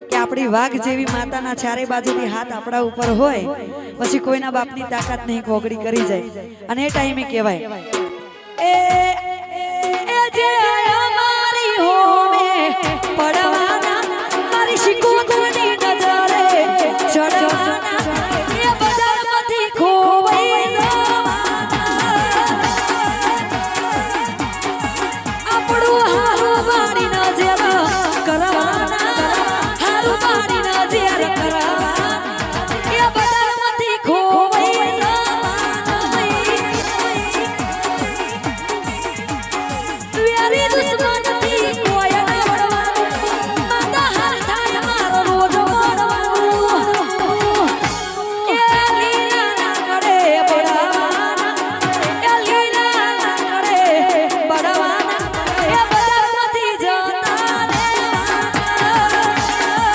કે આપણી વાઘ જેવી માતાના ચારે બાજુથી હાથ આપણા ઉપર હોય પછી કોઈના બાપની તાકાત નહીં કોગડી કરી જાય અને એ ટાઈમે કહેવાય એ જે અમારી હોમે પડવાના મારી શિકોતર